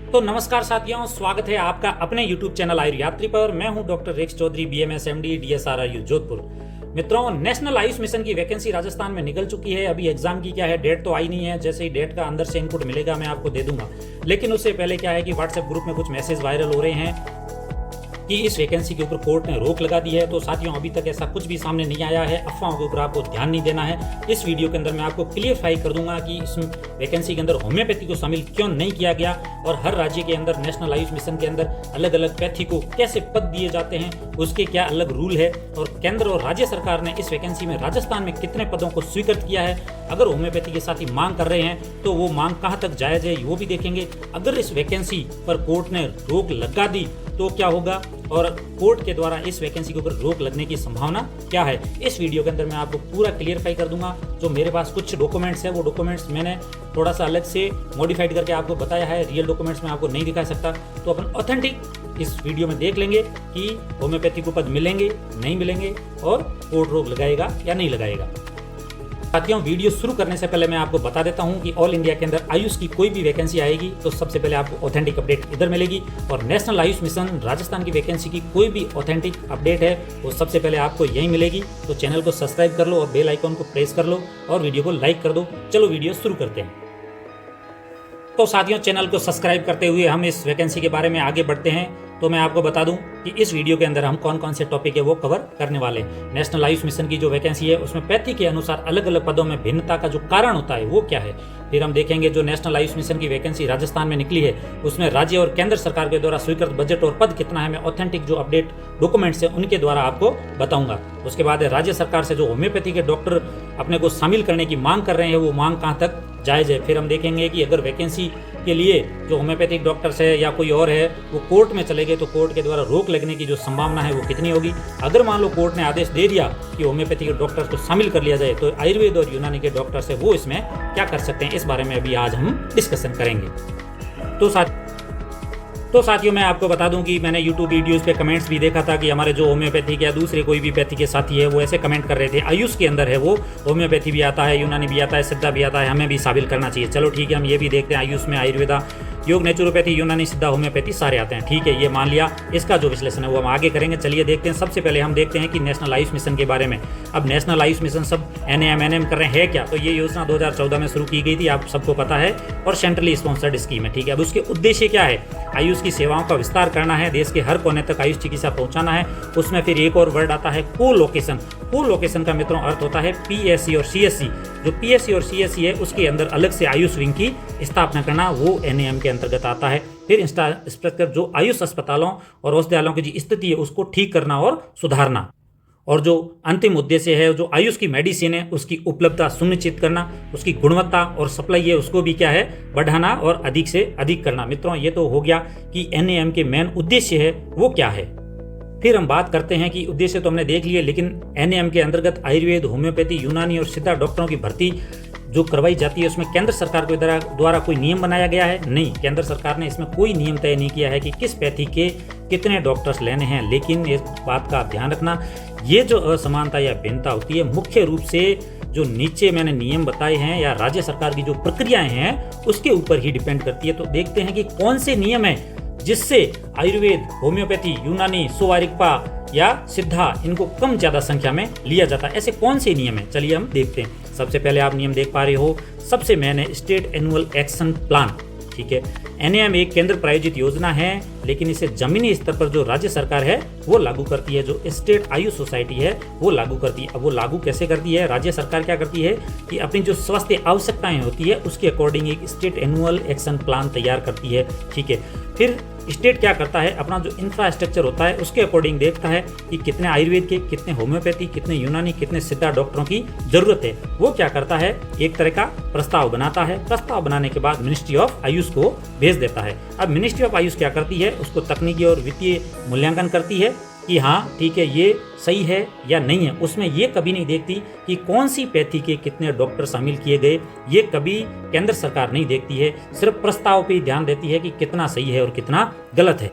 तो नमस्कार साथियों, स्वागत है आपका अपने YouTube चैनल आयुर्यात्री यात्री पर। मैं हूं डॉक्टर रेक्स Chaudhary, BMS MD, DSR Ayush Jodhpur. मित्रों, नेशनल आयुष मिशन की वैकेंसी राजस्थान में निकल चुकी है। अभी एग्जाम की क्या है, डेट तो आई नहीं है। जैसे ही डेट का अंदर से इनपुट मिलेगा मैं आपको दे दूंगा। लेकिन उससे पहले क्या है कि व्हाट्सएप ग्रुप में कुछ मैसेज वायरल हो रहे हैं कि इस वैकेंसी के ऊपर कोर्ट ने रोक लगा दी है। तो साथियों, अभी तक ऐसा कुछ भी सामने नहीं आया है। अफवाहों के ऊपर आपको ध्यान नहीं देना है। इस वीडियो के अंदर मैं आपको क्लियरफाई कर दूंगा कि इस वैकेंसी के अंदर होम्योपैथी को शामिल क्यों नहीं किया गया और हर राज्य के अंदर नेशनल आयुष मिशन के अंदर अलग अलग पैथी को कैसे पद दिए जाते हैं, उसके क्या अलग रूल है, और केंद्र और राज्य सरकार ने इस वैकेंसी में राजस्थान में कितने पदों को स्वीकृत किया है। अगर होम्योपैथी के साथी मांग कर रहे हैं तो वो मांग कहाँ तक जायज है वो भी देखेंगे। अगर इस वैकेंसी पर कोर्ट ने रोक लगा दी तो क्या होगा और कोर्ट के द्वारा इस वैकेंसी के ऊपर रोक लगने की संभावना क्या है, इस वीडियो के अंदर मैं आपको पूरा क्लियरफाई कर दूंगा। जो मेरे पास कुछ डॉक्यूमेंट्स है वो डॉक्यूमेंट्स मैंने थोड़ा सा अलग से मॉडिफाइड करके आपको बताया है। रियल डॉक्यूमेंट्स में आपको नहीं दिखा सकता, तो अपन ऑथेंटिक इस वीडियो में देख लेंगे कि होम्योपैथी को पद मिलेंगे नहीं मिलेंगे और कोर्ट रोक लगाएगा या नहीं लगाएगा। साथियों, वीडियो शुरू करने से पहले मैं आपको बता देता हूं कि ऑल इंडिया के अंदर आयुष की कोई भी वैकेंसी आएगी तो सबसे पहले आपको ऑथेंटिक अपडेट इधर मिलेगी, और नेशनल आयुष मिशन राजस्थान की वैकेंसी की कोई भी ऑथेंटिक अपडेट है वो सबसे पहले आपको यहीं मिलेगी। तो चैनल को सब्सक्राइब कर लो और बेल आइकॉन को प्रेस कर लो और वीडियो को लाइक कर दो। चलो वीडियो शुरू करते हैं। तो साथियों, चैनल को सब्सक्राइब करते हुए हम इस वैकेंसी के बारे में आगे बढ़ते हैं। तो मैं आपको बता दूं कि इस वीडियो के अंदर हम कौन कौन से टॉपिक है वो कवर करने वाले हैं। नेशनल आयुष मिशन की जो वैकेंसी है उसमें पैथी के अनुसार अलग अलग पदों में भिन्नता का जो कारण होता है वो क्या है। फिर हम देखेंगे जो नेशनल आयुष मिशन की वैकेंसी राजस्थान में निकली है उसमें राज्य और केंद्र सरकार के द्वारा स्वीकृत बजट और पद कितना है, मैं ऑथेंटिक जो अपडेट डॉक्यूमेंट्स है उनके द्वारा आपको बताऊंगा। उसके बाद राज्य सरकार से जो होम्योपैथी के डॉक्टर अपने को शामिल करने की मांग कर रहे हैं वो मांग कहाँ तक जायज है। फिर हम देखेंगे कि अगर वैकेंसी के लिए जो होम्योपैथिक डॉक्टर्स है या कोई और है वो कोर्ट में चले गए तो कोर्ट के द्वारा रोक लगने की जो संभावना है वो कितनी होगी। अगर मान लो कोर्ट ने आदेश दे दिया कि होम्योपैथी के डॉक्टर्स को शामिल कर लिया जाए तो आयुर्वेद और यूनानी के डॉक्टर्स है वो इसमें क्या कर सकते हैं, इस बारे में अभी आज हम डिस्कशन करेंगे। तो साथियों, मैं आपको बता दूं कि मैंने YouTube वीडियोस पे कमेंट्स भी देखा था कि हमारे जो होम्योपैथिक या दूसरे कोई भी पैथी के साथी है वो ऐसे कमेंट कर रहे थे, आयुष के अंदर है वो होम्योपैथी भी आता है, यूनानी भी आता है, सिद्धा भी आता है, हमें भी शामिल करना चाहिए। चलो ठीक है, हम ये भी देखते हैं। आयुष में आयुर्वेदा, योग, नेचुरोपैथी, यूनानी, सिद्धा, होम्योपैथी सारे आते हैं। ठीक है, ये मान लिया। इसका जो विश्लेषण है वो हम आगे करेंगे। चलिए देखते हैं। सबसे पहले हम देखते हैं कि नेशनल आयुष मिशन के बारे में। अब नेशनल आयुष मिशन सब NAM NM कर रहे हैं क्या, तो ये योजना 2014 में शुरू की गई थी, आप सबको पता है, और सेंट्रली स्पॉन्सर्ड स्कीम है। ठीक है, अब उसके उद्देश्य क्या है, आयुष की सेवाओं का विस्तार करना है, देश के हर कोने तक आयुष चिकित्सा पहुंचाना है। उसमें फिर एक और वर्ड आता है को-लोकेशन। को-लोकेशन का मित्रों अर्थ होता है PSC और CSC। जो PSC और CSC है उसके अंदर अलग से आयुष विंग की स्थापना करना, वो NAM के अंतर्गत आता है। फिर इंफ्रास्ट्रक्चर जो आयुष अस्पतालों और औषधालयों की जो स्थिति है उसको ठीक करना और सुधारना, और जो अंतिम उद्देश्य है जो आयुष की मेडिसिन है उसकी उपलब्धता सुनिश्चित करना, उसकी गुणवत्ता और सप्लाई है उसको भी क्या है बढ़ाना और अधिक से अधिक करना। मित्रों, ये तो हो गया कि NAM के मेन उद्देश्य है वो क्या है। फिर हम बात करते हैं कि उद्देश्य तो हमने देख लिए, लेकिन NAM के अंतर्गत आयुर्वेद, होम्योपैथी, यूनानी और सिद्धा डॉक्टरों की भर्ती जो करवाई जाती है उसमें केंद्र सरकार के द्वारा कोई नियम बनाया गया है? नहीं, केंद्र सरकार ने इसमें कोई नियम तय नहीं किया है कि किस पैथी के कितने डॉक्टर्स लेने हैं। लेकिन इस बात का ध्यान रखना, ये जो असमानता या भिन्नता होती है मुख्य रूप से जो नीचे मैंने नियम बताए हैं या राज्य सरकार की जो प्रक्रियाएं हैं उसके ऊपर ही डिपेंड करती है। तो देखते हैं कि कौन से नियम है जिससे आयुर्वेद, होम्योपैथी, यूनानी, सोवारिकपा या सिद्धा इनको कम ज्यादा संख्या में लिया जाता है। ऐसे कौन से नियम है, चलिए हम देखते हैं। सबसे पहले आप नियम देख पा रहे हो, सबसे मैंने स्टेट एनुअल एक्शन प्लान। ठीक है, NAM एक केंद्र प्रायोजित योजना है, लेकिन इसे जमीनी स्तर पर जो राज्य सरकार है वो लागू करती है, जो स्टेट आयुष सोसाइटी है वो लागू करती है। अब वो लागू कैसे करती है, राज्य सरकार क्या करती है कि अपनी जो स्वास्थ्य आवश्यकताएं होती है उसके अकॉर्डिंग एक स्टेट एनुअल एक्शन प्लान तैयार करती है। ठीक है, फिर स्टेट क्या करता है, अपना जो इंफ्रास्ट्रक्चर होता है उसके अकॉर्डिंग देखता है कि कितने आयुर्वेद के, कितने होम्योपैथी, कितने यूनानी, कितने सिद्धा डॉक्टरों की जरूरत है। वो क्या करता है, एक तरह का प्रस्ताव बनाता है। प्रस्ताव बनाने के बाद मिनिस्ट्री ऑफ आयुष को भेज देता है। अब मिनिस्ट्री ऑफ आयुष क्या करती है, उसको तकनीकी और वित्तीय मूल्यांकन करती है कि हाँ ठीक है ये सही है या नहीं है। उसमें ये कभी नहीं देखती कि कौन सी पैथी के कितने डॉक्टर शामिल किए गए, ये कभी केंद्र सरकार नहीं देखती है। सिर्फ प्रस्ताव पे ही ध्यान देती है कि कितना सही है और कितना गलत है,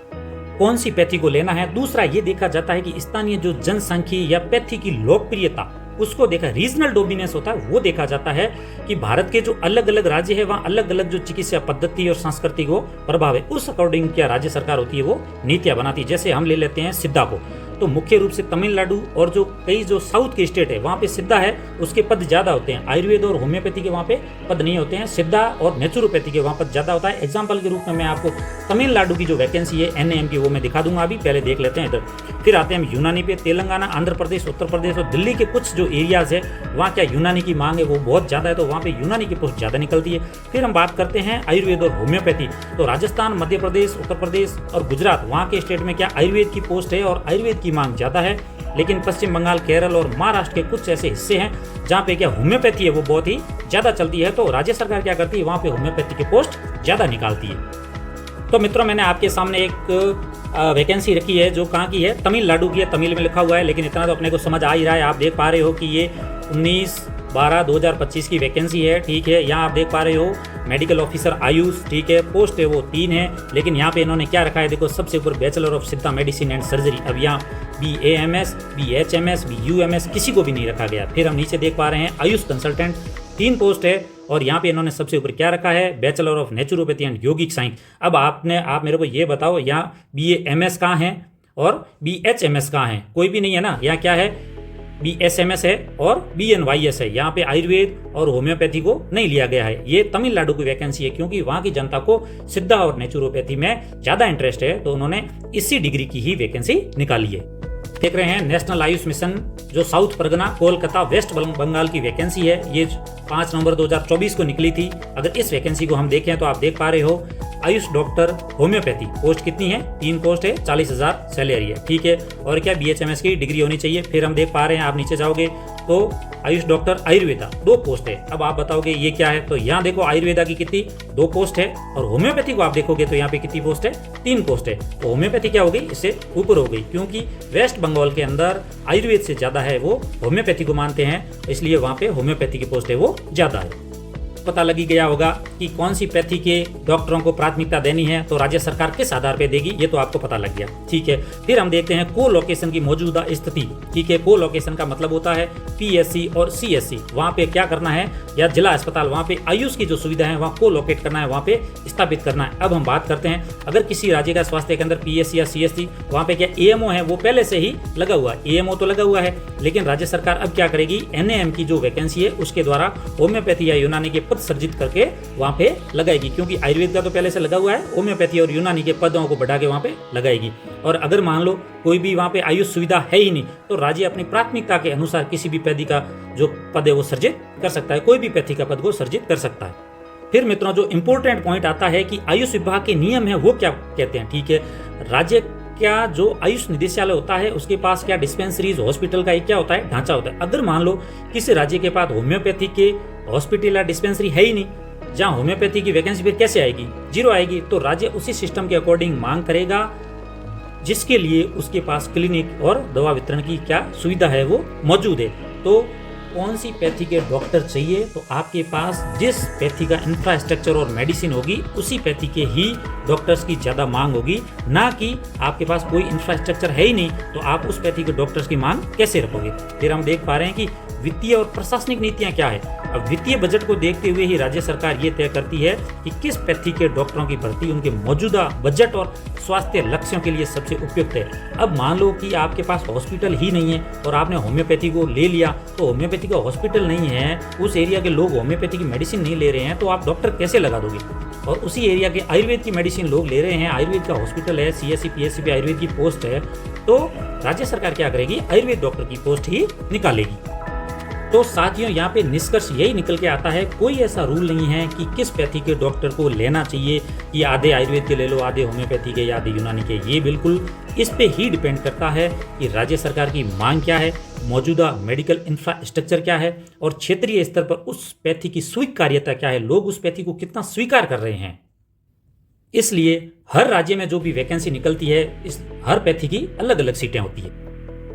कौन सी पैथी को लेना है। दूसरा ये देखा जाता है कि स्थानीय जो जनसांख्यिकी या पैथी की लोकप्रियता उसको देखा, रीजनल डोमिनेंस होता है वो देखा जाता है कि भारत के जो अलग अलग राज्य है वहाँ अलग अलग जो चिकित्सा पद्धति और संस्कृति को प्रभाव है, उस अकॉर्डिंग क्या राज्य सरकार होती है वो नीतियां बनाती है। जैसे हम ले लेते हैं सिद्धा को, तो मुख्य रूप से तमिलनाडु और जो कई जो साउथ के स्टेट है वहाँ पे सिद्धा है, उसके पद ज्यादा होते हैं। आयुर्वेद और होम्योपैथी के वहाँ पे पद नहीं होते हैं, सिद्धा और नेचुरोपैथी के वहाँ पद ज्यादा होता है। एग्जाम्पल के रूप में मैं आपको तमिलनाडु की जो वैकेंसी है NAM की वो मैं दिखा दूंगा, अभी पहले देख लेते हैं इधर। फिर आते हैं हम यूनानी पे। तेलंगाना, आंध्र प्रदेश, उत्तर प्रदेश और दिल्ली के कुछ जो एरियाज है वहाँ क्या यूनानी की मांग है वो बहुत ज़्यादा है, तो वहाँ पे यूनानी की पोस्ट ज़्यादा निकलती है। फिर हम बात करते हैं आयुर्वेद और होम्योपैथी, तो राजस्थान, मध्य प्रदेश, उत्तर प्रदेश और गुजरात वहाँ के स्टेट में क्या आयुर्वेद की पोस्ट है और आयुर्वेद की मांग ज़्यादा है। लेकिन पश्चिम बंगाल, केरल और महाराष्ट्र के कुछ ऐसे हिस्से हैं जहाँ पे क्या होम्योपैथी है वो बहुत ही ज़्यादा चलती है, तो राज्य सरकार क्या करती है वहाँ पे होम्योपैथी की पोस्ट ज़्यादा निकालती है। तो मित्रों, मैंने आपके सामने एक वैकेंसी रखी है जो कहाँ की है, तमिलनाडु की है, तमिल में लिखा हुआ है, लेकिन इतना तो अपने को समझ आ ही रहा है। आप देख पा रहे हो कि ये 19/12/2025 की वैकेंसी है, ठीक है। यहाँ आप देख पा रहे हो मेडिकल ऑफिसर आयुष, ठीक है, पोस्ट है वो 3 है, लेकिन यहाँ पे इन्होंने क्या रखा है देखो, सबसे ऊपर बैचलर ऑफ सिद्धा मेडिसिन एंड सर्जरी। अब यहाँ BAMS, BHMS, BUMS किसी को भी नहीं रखा गया। फिर हम नीचे देख पा रहे हैं आयुष कंसल्टेंट, 3 पोस्ट है, और यहाँ पे इन्होंने सबसे ऊपर क्या रखा है, bachelor of naturopathy and yogic science. अब आप मेरे को ये बताओ, यहाँ BAMS कहाँ है और BHMS कहाँ है? कोई भी नहीं है ना। यहाँ क्या है, BSMS है और BNYS है। यहाँ पे आयुर्वेद और होम्योपैथी को नहीं लिया गया है। ये तमिलनाडु की वैकेंसी है, क्योंकि वहाँ की जनता को सिद्धा और नेचुरोपैथी में ज़्यादा इंटरेस्ट है, तो उन्होंने इसी डिग्री की ही वैकेंसी निकाली है। देख रहे हैं नेशनल आयुष मिशन, जो साउथ परगना, कोलकाता, वेस्ट बंगाल की वैकेंसी है। ये 5 नवंबर 2024 को निकली थी। अगर इस वैकेंसी को हम देखें तो आप देख पा रहे हो आयुष डॉक्टर होम्योपैथी पोस्ट कितनी है, 3 पोस्ट है, 40,000 सैलरी है, ठीक है। और क्या BHMS की डिग्री होनी चाहिए। फिर हम देख पा रहे हैं, आप नीचे जाओगे तो आयुष डॉक्टर आयुर्वेदा 2 पोस्ट है। अब आप बताओगे ये क्या है, तो यहाँ देखो आयुर्वेदा की कितनी 2 पोस्ट है, और होम्योपैथी को आप देखोगे तो यहाँ पे कितनी पोस्ट है, 3 पोस्ट है। तो होम्योपैथी क्या हो गई, इससे ऊपर हो गई, क्योंकि वेस्ट बंगाल के अंदर आयुर्वेद से ज्यादा है वो होम्योपैथी को मानते हैं, इसलिए वहाँ पे होम्योपैथी की पोस्ट है वो ज्यादा है। पता लगी गया होगा कि कौन सी पैथी के डॉक्टरों को प्राथमिकता देनी है, तो राज्य सरकार किस आधार पे देगी, ये तो आपको पता लग गया, ठीक है। फिर हम देखते हैं को लोकेशन की मौजूदा स्थिति, ठीक है। को लोकेशन का मतलब होता है PSC और CSC, वहाँ पे क्या करना है, या जिला अस्पताल, वहाँ पे आयुष की जो सुविधा है वहाँ को लोकेट करना है, वहाँ पे स्थापित करना है। अब हम बात करते हैं, अगर किसी राज्य का स्वास्थ्य केंद्र PSC या CSC, वहाँ पे क्या AMO है वो पहले से ही लगा हुआ है, AMO तो लगा हुआ है, लेकिन राज्य सरकार अब क्या करेगी, NAM की जो वैकेंसी है उसके द्वारा होम्योपैथी या यूनानी के पद सृजित करके वहाँ पे लगाएगी, क्योंकि आयुर्वेद का तो पहले से लगा हुआ है, होम्योपैथी और यूनानी के पदों को बढ़ा के वहाँ पे लगाएगी। और अगर मान लो कोई भी वहाँ पे आयुष सुविधा है ही नहीं, तो राज्य अपनी प्राथमिकता के अनुसार किसी भी पैथी का जो पद है वो सर्जित कर सकता है, कोई भी पैथी का पद को सर्जित कर सकता है। फिर मित्रों, जो इंपॉर्टेंट पॉइंट आता है कि आयुष विभाग के नियम है वो क्या कहते हैं, ठीक है। राज्य क्या जो आयुष निदेशालय होता है उसके पास क्या डिस्पेंसरीज, हॉस्पिटल का एक क्या होता है, ढांचा होता है। अगर मान लो किसी राज्य के पास होम्योपैथी के हॉस्पिटल या डिस्पेंसरी है ही नहीं, जहाँ होम्योपैथी की वैकेंसी फिर कैसे आएगी, 0 आएगी, तो राज्य उसी सिस्टम के अकॉर्डिंग मांग करेगा जिसके लिए उसके पास क्लिनिक और दवा वितरण की क्या सुविधा है वो मौजूद है। तो कौन सी पैथी के डॉक्टर चाहिए, तो आपके पास जिस पैथी का इंफ्रास्ट्रक्चर और मेडिसिन होगी उसी पैथी के ही डॉक्टर्स की ज़्यादा मांग होगी, ना कि आपके पास कोई इंफ्रास्ट्रक्चर है ही नहीं तो आप उस पैथी के डॉक्टर्स की मांग कैसे रखोगे। फिर हम देख पा रहे हैं कि वित्तीय और प्रशासनिक नीतियां क्या है। अब वित्तीय बजट को देखते हुए ही राज्य सरकार ये तय करती है कि किस पैथी के डॉक्टरों की भर्ती उनके मौजूदा बजट और स्वास्थ्य लक्ष्यों के लिए सबसे उपयुक्त है। अब मान लो कि आपके पास हॉस्पिटल ही नहीं है और आपने होम्योपैथी को ले लिया, तो होम्योपैथी का हॉस्पिटल नहीं है, उस एरिया के लोग होम्योपैथी की मेडिसिन नहीं ले रहे हैं, तो आप डॉक्टर कैसे लगा दोगे। और उसी एरिया के आयुर्वेद की मेडिसिन लोग ले रहे हैं, आयुर्वेद का हॉस्पिटल है, CSC PSC पे आयुर्वेद की पोस्ट है, तो राज्य सरकार क्या करेगी, आयुर्वेद डॉक्टर की पोस्ट ही निकालेगी। तो साथियों, यहाँ पे निष्कर्ष यही निकल के आता है, कोई ऐसा रूल नहीं है कि किस पैथी के डॉक्टर को लेना चाहिए, कि आधे आयुर्वेद के ले लो, आधे होम्योपैथी के या आधे यूनानी के। ये बिल्कुल इस पे ही डिपेंड करता है कि राज्य सरकार की मांग क्या है, मौजूदा मेडिकल इंफ्रास्ट्रक्चर क्या है, और क्षेत्रीय स्तर पर उस पैथी की स्वीकार्यता क्या है, लोग उस पैथी को कितना स्वीकार कर रहे हैं। इसलिए हर राज्य में जो भी वैकेंसी निकलती है, इस हर पैथी की अलग अलग सीटें होती है।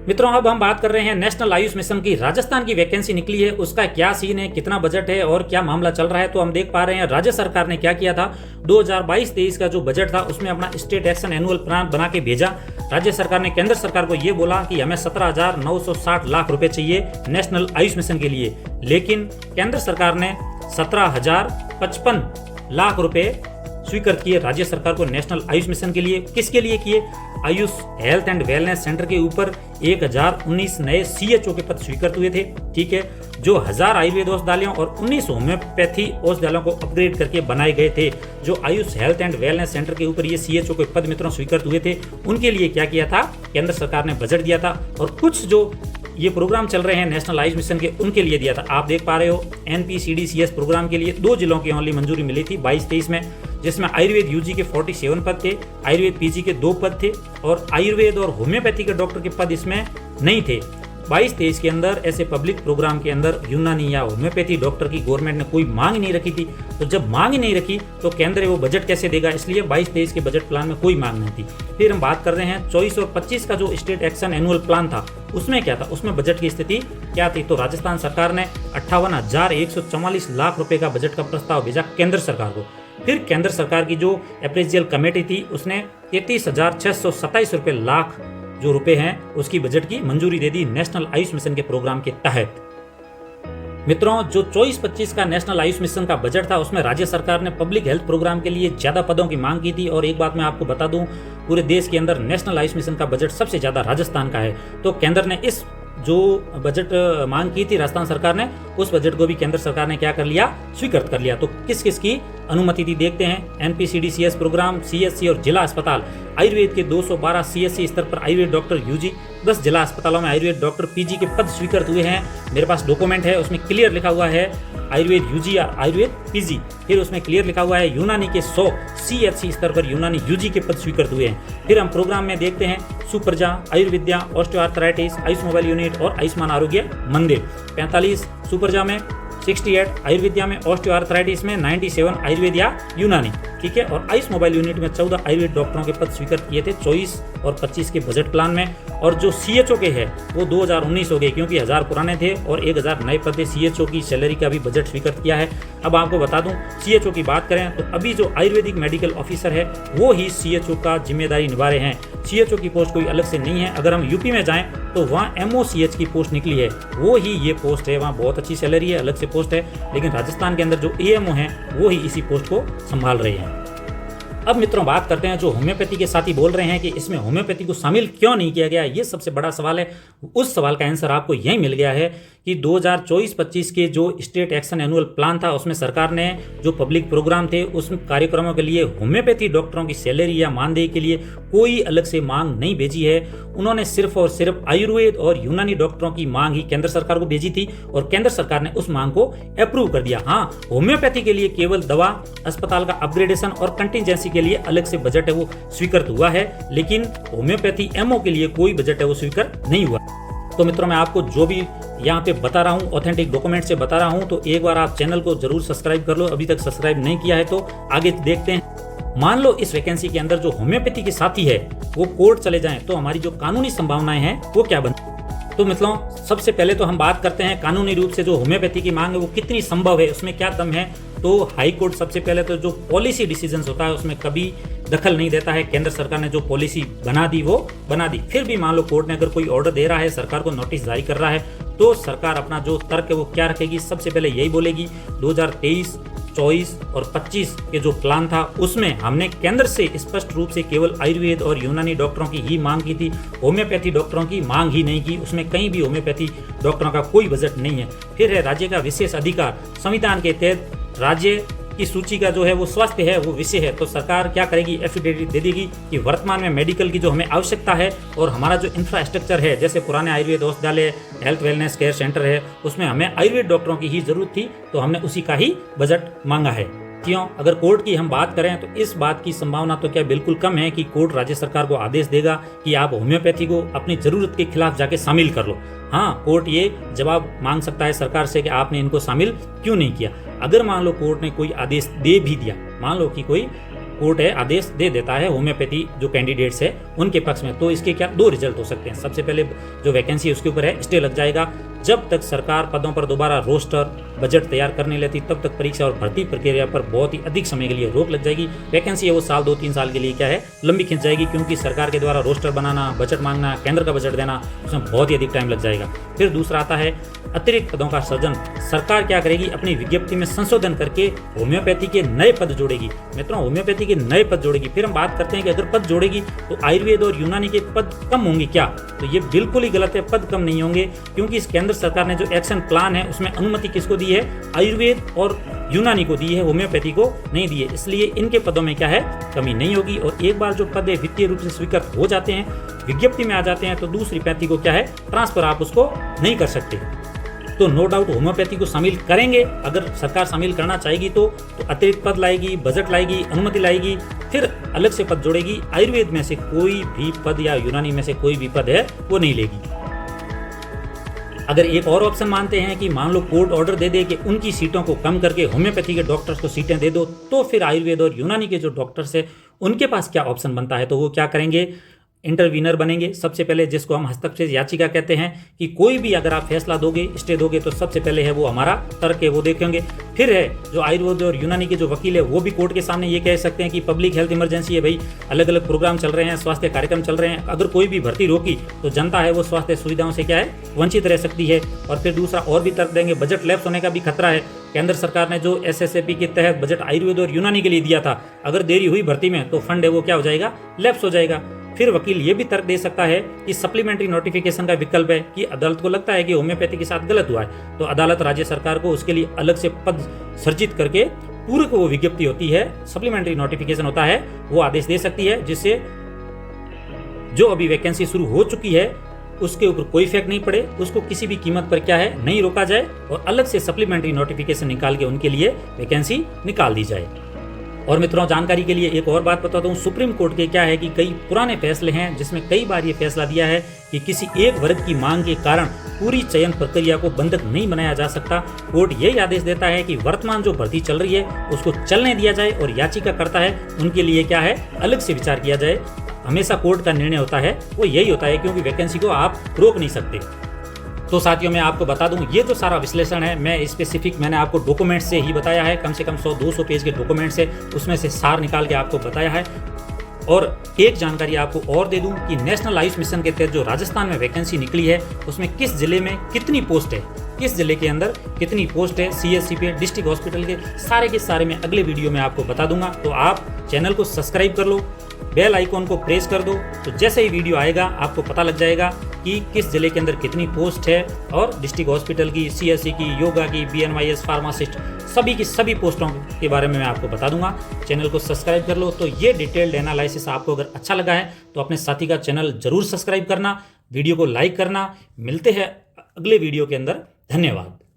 मित्रों, अब हम बात कर रहे हैं नेशनल आयुष मिशन की। राजस्थान की वैकेंसी निकली है, उसका क्या सीन है, कितना बजट है और क्या मामला चल रहा है, तो हम देख पा रहे हैं राज्य सरकार ने क्या किया था। 2022-23 का जो बजट था उसमें अपना स्टेट एक्शन एनुअल प्लान बना के भेजा। राज्य सरकार ने केंद्र सरकार को ये बोला कि हमें 17,960 लाख रुपए चाहिए नेशनल आयुष मिशन के लिए, लेकिन केंद्र सरकार ने 17,055 लाख रुपए स्वीकृत किए राज्य सरकार को नेशनल आयुष मिशन के लिए। किसके लिए किए? Ayush health and wellness centre के ऊपर 1019 नए सीएचओ के पद स्वीकृत हुए थे। ठीक है, जो 1000 आयुर्वेद औषधालयों और 19 होम्योपैथी औषधालयों को अपग्रेड करके बनाए गए थे। जो Ayush health and wellness centre के ऊपर ये सीएचओ के पद मित्रों स्वीकृत हुए थे, उनके लिए क्या किया था? केंद्र सरकार ने बजट दिया था और कुछ जो ये प्रोग्राम चल रहे हैं नेशनल आयुष मिशन के, उनके लिए दिया था। आप देख पा रहे हो NPCDCS प्रोग्राम के लिए 2 जिलों की ओनली मंजूरी मिली थी 22-23 में, जिसमें आयुर्वेद यूजी के 47 पद थे, आयुर्वेद पीजी के 2 पद थे और आयुर्वेद और होम्योपैथी के डॉक्टर के पद इसमें नहीं थे। 22-23 के अंदर ऐसे पब्लिक प्रोग्राम के अंदर यूनानी या होम्योपैथी डॉक्टर की गवर्नमेंट ने कोई मांग नहीं रखी थी। तो जब मांग नहीं रखी तो केंद्र वो बजट कैसे देगा? इसलिए 22-23 के बजट प्लान में कोई मांग नहीं थी। फिर हम बात कर रहे हैं 24 और 25 का जो स्टेट एक्शन एनुअल प्लान था, उसमें क्या था? उसमें बजट की स्थिति क्या थी? तो राजस्थान सरकार ने 58,144 लाख रुपए का बजट का प्रस्ताव भेजा केंद्र सरकार को। फिर केंद्र सरकार की जो अप्रेजियल कमेटी थी उसने 33,627 लाख जो रुपए हैं उसकी बजट की मंजूरी दे दी नेशनल आयुष मिशन के प्रोग्राम के तहत। मित्रों, जो 24-25 का नेशनल आयुष मिशन का बजट था उसमें राज्य सरकार ने पब्लिक हेल्थ प्रोग्राम के लिए ज्यादा पदों की मांग की थी। और एक बात मैं आपको बता दूं, पूरे देश के अंदर नेशनल आयुष मिशन का बजट सबसे ज्यादा राजस्थान का है। तो केंद्र ने इस जो बजट मांग की थी राजस्थान सरकार ने, उस बजट को भी केंद्र सरकार ने क्या कर लिया? स्वीकृत कर लिया। तो किस किस की अनुमति दी देखते हैं। NPCDCS प्रोग्राम, CSC और जिला अस्पताल। आयुर्वेद के 212 CSC स्तर पर आयुर्वेद डॉक्टर यूजी, 10 जिला अस्पतालों में आयुर्वेद डॉक्टर पीजी के पद स्वीकृत हुए हैं। मेरे पास डॉक्यूमेंट है, उसमें क्लियर लिखा हुआ है आयुर्वेद यूजी या आयुर्वेद पीजी। फिर उसमें क्लियर लिखा हुआ है यूनानी के 100 CHC स्तर पर यूनानी यूजी के पद स्वीकृत हुए हैं। फिर हम प्रोग्राम में देखते हैं Supraja, आयुर्विद्या, osteoarthritis, Ayush mobile unit और आयुष्मान आरोग्य मंदिर। 45 सुप्रजा में, 68 आयुर्विद्या में, ऑस्टियोआर्थराइटिस में 97 आयुर्वेद या यूनानी। ठीक है, और आयुष मोबाइल यूनिट में 14 आयुर्वेद डॉक्टरों के पद स्वीकृत किए थे 24 और 25 के बजट प्लान में। और जो CHO के हैं वो 2019 हो गए, क्योंकि 1000 पुराने थे और 1000 नए पद थे। CHO की सैलरी का भी बजट स्वीकृत किया है। अब आपको बता दूं, CHO की बात करें तो अभी जो आयुर्वेदिक मेडिकल ऑफिसर है वो ही CHO का जिम्मेदारी निभा रहे हैं। CHO की पोस्ट कोई अलग से नहीं है। अगर हम यूपी में जाएं तो वहाँ MOCH की पोस्ट निकली है, वो ही ये पोस्ट है। वहाँ बहुत अच्छी सैलरी है, अलग से पोस्ट है। लेकिन राजस्थान के अंदर जो AMO हैं वो ही इसी पोस्ट को संभाल रहे हैं। अब मित्रों बात करते हैं, जो होम्योपैथी के साथी बोल रहे हैं कि इसमें होम्योपैथी को शामिल क्यों नहीं किया गया, ये सबसे बड़ा सवाल है। उस सवाल का आंसर आपको यही मिल गया है कि 2024-25 के जो स्टेट एक्शन एनुअल प्लान था उसमें सरकार ने जो पब्लिक प्रोग्राम थे उस कार्यक्रमों के लिए होम्योपैथी डॉक्टरों की सैलरी या मानदेय के लिए कोई अलग से मांग नहीं भेजी है। उन्होंने सिर्फ और सिर्फ आयुर्वेद और यूनानी डॉक्टरों की मांग ही केंद्र सरकार को भेजी थी और केंद्र सरकार ने उस मांग को अप्रूव कर दिया। हाँ, होम्योपैथी के लिए केवल दवा, अस्पताल का अपग्रेडेशन और कंटिजेंसी के लिए अलग से बजट है वो स्वीकृत हुआ है, लेकिन होम्योपैथी MO के लिए कोई बजट है वो स्वीकृत नहीं हुआ। तो मित्रों, मैं आपको जो भी यहाँ पे बता रहा हूँ ऑथेंटिक डॉक्यूमेंट से बता रहा हूँ, तो एक बार आप चैनल को जरूर सब्सक्राइब कर लो। अभी तक सब्सक्राइब नहीं किया है तो आगे देखते हैं। मान लो इस वैकेंसी के अंदर जो होम्योपैथी के साथी है वो कोर्ट चले जाएं तो हमारी जो कानूनी संभावनाएं हैं वो क्या बनती? तो मित्रों, सबसे पहले तो हम बात करते हैं कानूनी रूप से जो होम्योपैथी की मांग है वो कितनी संभव है, उसमें क्या दम है। तो हाई कोर्ट सबसे पहले तो जो पॉलिसी डिसीजंस होता है उसमें कभी दखल नहीं देता है। केंद्र सरकार ने जो पॉलिसी बना दी वो बना दी। फिर भी मान लो कोर्ट ने अगर कोई ऑर्डर दे रहा है, सरकार को नोटिस जारी कर रहा है, तो सरकार अपना जो तर्क है वो क्या रखेगी? सबसे पहले यही बोलेगी 2023, 24 और 25 के जो प्लान था उसमें हमने केंद्र से स्पष्ट रूप से केवल आयुर्वेद और यूनानी डॉक्टरों की ही मांग की थी, होम्योपैथी डॉक्टरों की मांग ही नहीं की। उसमें कहीं भी होम्योपैथी डॉक्टरों का कोई बजट नहीं है। फिर है राज्य का विशेष अधिकार। संविधान के तहत राज्य की सूची का जो है वो स्वास्थ्य है वो विषय है। तो सरकार क्या करेगी? एफिडेविट दे देगी कि वर्तमान में मेडिकल की जो हमें आवश्यकता है और हमारा जो इंफ्रास्ट्रक्चर है, जैसे पुराने आयुर्वेद औषधालय, हेल्थ वेलनेस केयर सेंटर है, उसमें हमें आयुर्वेद डॉक्टरों की ही जरूरत थी, तो हमने उसी का ही बजट मांगा है। क्यों? अगर कोर्ट की हम बात करें तो इस बात की संभावना तो क्या बिल्कुल कम है कि कोर्ट राज्य सरकार को आदेश देगा कि आप होम्योपैथी को अपनी जरूरत के खिलाफ जाके शामिल कर लो। हाँ, कोर्ट ये जवाब मांग सकता है सरकार से कि आपने इनको शामिल क्यों नहीं किया। अगर मान लो कोर्ट ने कोई आदेश दे भी दिया, मान लो कि कोई कोर्ट है आदेश दे देता है होम्योपैथी जो कैंडिडेट्स है उनके पक्ष में, तो इसके क्या दो रिजल्ट हो सकते हैं। सबसे पहले जो वैकेंसी उसके ऊपर है स्टे लग जाएगा। जब तक सरकार पदों पर दोबारा रोस्टर बजट तैयार करने लेती तब तक परीक्षा और भर्ती प्रक्रिया पर बहुत ही अधिक समय के लिए रोक लग जाएगी। वैकेंसी है वो साल 2-3 साल के लिए क्या है लंबी खिंच जाएगी, क्योंकि सरकार के द्वारा रोस्टर बनाना, बजट मांगना, केंद्र का बजट देना, उसमें बहुत ही अधिक टाइम लग जाएगा। फिर दूसरा आता है अतिरिक्त पदों का सृजन। सरकार क्या करेगी, अपनी विज्ञप्ति में संशोधन करके होम्योपैथी के नए पद जोड़ेगी। मित्रों, होम्योपैथी के नए पद जोड़ेगी। फिर हम बात करते हैं कि अगर पद जोड़ेगी तो आयुर्वेद और यूनानी के पद कम होंगे क्या? तो ये बिल्कुल ही गलत है, पद कम नहीं होंगे, क्योंकि इस केंद्र सरकार ने जो एक्शन प्लान है उसमें अनुमति किसको दी है, आयुर्वेद और यूनानी को दी है, होम्योपैथी को नहीं दी है। इसलिए इनके पदों में क्या है कमी नहीं होगी। और एक बार जो पद वित्तीय रूप से स्वीकृत हो जाते हैं, विज्ञप्ति में आ जाते हैं, तो दूसरी पैथी को क्या है ट्रांसफर आप उसको नहीं कर सकते। तो नो डाउट होम्योपैथी को शामिल करेंगे, अगर सरकार शामिल करना चाहेगी तो अतिरिक्त पद लाएगी, बजट लाएगी, अनुमति लाएगी, फिर अलग से पद जोड़ेगी। आयुर्वेद में से कोई भी पद या यूनानी में से कोई भी पद है वो नहीं लेगी। अगर एक और ऑप्शन मानते हैं कि मान लो कोर्ट ऑर्डर दे दे कि उनकी सीटों को कम करके होम्योपैथी के डॉक्टर्स को सीटें दे दो, तो फिर आयुर्वेद और यूनानी के जो डॉक्टर्स है उनके पास क्या ऑप्शन बनता है, तो वो क्या करेंगे, इंटरवीनर बनेंगे। सबसे पहले जिसको हम हस्तक्षेप याचिका कहते हैं कि कोई भी अगर आप फैसला दोगे, स्टे दोगे, तो सबसे पहले है वो हमारा तर्क है वो देखेंगे। फिर है जो आयुर्वेद और यूनानी के जो वकील है वो भी कोर्ट के सामने ये कह सकते हैं कि पब्लिक हेल्थ इमरजेंसी है भाई, अलग अलग प्रोग्राम चल रहे हैं, स्वास्थ्य कार्यक्रम चल रहे हैं, अगर कोई भी भर्ती रोकी तो जनता है वो स्वास्थ्य सुविधाओं से क्या है वंचित रह सकती है। और फिर दूसरा और भी तर्क देंगे, बजट लैप्स होने का भी खतरा है। केंद्र सरकार ने जो SSAP के तहत बजट आयुर्वेद और यूनानी के लिए दिया था, अगर देरी हुई भर्ती में तो फंड है वो क्या हो जाएगा, लैप्स हो जाएगा। फिर वकील ये भी तर्क दे सकता है कि सप्लीमेंट्री नोटिफिकेशन का विकल्प है कि अदालत को लगता है कि होम्योपैथी के साथ गलत हुआ है, तो अदालत राज्य सरकार को उसके लिए अलग से पद सृजित करके पूरक वो विज्ञप्ति होती है, सप्लीमेंट्री नोटिफिकेशन होता है, वो आदेश दे सकती है, जिससे जो अभी वैकेंसी शुरू हो चुकी है उसके ऊपर कोई इफेक्ट नहीं पड़े, उसको किसी भी कीमत पर क्या है नहीं रोका जाए, और अलग से सप्लीमेंट्री नोटिफिकेशन निकाल के उनके लिए वैकेंसी निकाल दी जाए। और मित्रों, जानकारी के लिए एक और बात बताता हूँ, सुप्रीम कोर्ट के क्या है कि कई पुराने फैसले हैं जिसमें कई बार ये फैसला दिया है कि किसी एक वर्ग की मांग के कारण पूरी चयन प्रक्रिया को बंधक नहीं बनाया जा सकता। कोर्ट यही आदेश देता है कि वर्तमान जो भर्ती चल रही है उसको चलने दिया जाए, और याचिका करता है उनके लिए क्या है अलग से विचार किया जाए। हमेशा कोर्ट का निर्णय होता है वो यही होता है, क्योंकि वैकेंसी को आप रोक नहीं सकते। तो साथियों, मैं आपको बता दूं, ये जो सारा विश्लेषण है मैं स्पेसिफिक मैंने आपको डॉक्यूमेंट से ही बताया है, कम से कम 100-200 पेज के डॉक्यूमेंट्स है, उसमें से सार निकाल के आपको बताया है। और एक जानकारी आपको और दे दूं कि नेशनल आयुष मिशन के तहत जो राजस्थान में वैकेंसी निकली है उसमें किस जिले में कितनी पोस्ट है, किस जिले के अंदर कितनी पोस्ट है, CHC पे, डिस्ट्रिक्ट हॉस्पिटल के सारे मैं अगले वीडियो में आपको बता दूंगा। तो आप चैनल को सब्सक्राइब कर लो, बेल आइकॉन को प्रेस कर दो, तो जैसे ही वीडियो आएगा आपको पता लग जाएगा कि किस जिले के अंदर कितनी पोस्ट है, और डिस्ट्रिक्ट हॉस्पिटल की, CHC की, योगा की, BNYS, फार्मासिस्ट, सभी की सभी पोस्टों के बारे में मैं आपको बता दूंगा। चैनल को सब्सक्राइब कर लो। तो ये डिटेल्ड एनालिसिस आपको अगर अच्छा लगा है तो अपने साथी का चैनल जरूर सब्सक्राइब करना, वीडियो को लाइक करना। मिलते हैं अगले वीडियो के अंदर। धन्यवाद।